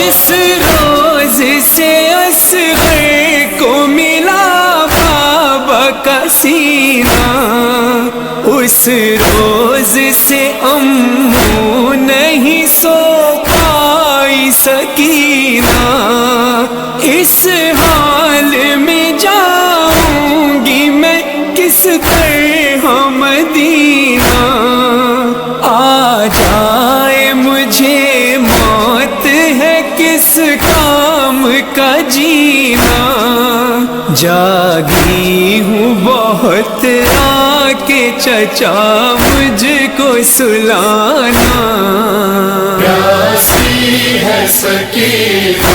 इस रोज से असग़र को मिला बाबा का सीना, उस रोज से अम्मू नहीं सो पाई सकीना। इस हाल में जाऊंगी मैं किस तरह मदीना, आ जाए मुझे मौत है किस काम का जीना। जागी हूँ बहुत आके चचा मुझको सुलाना। प्यासी है सकीना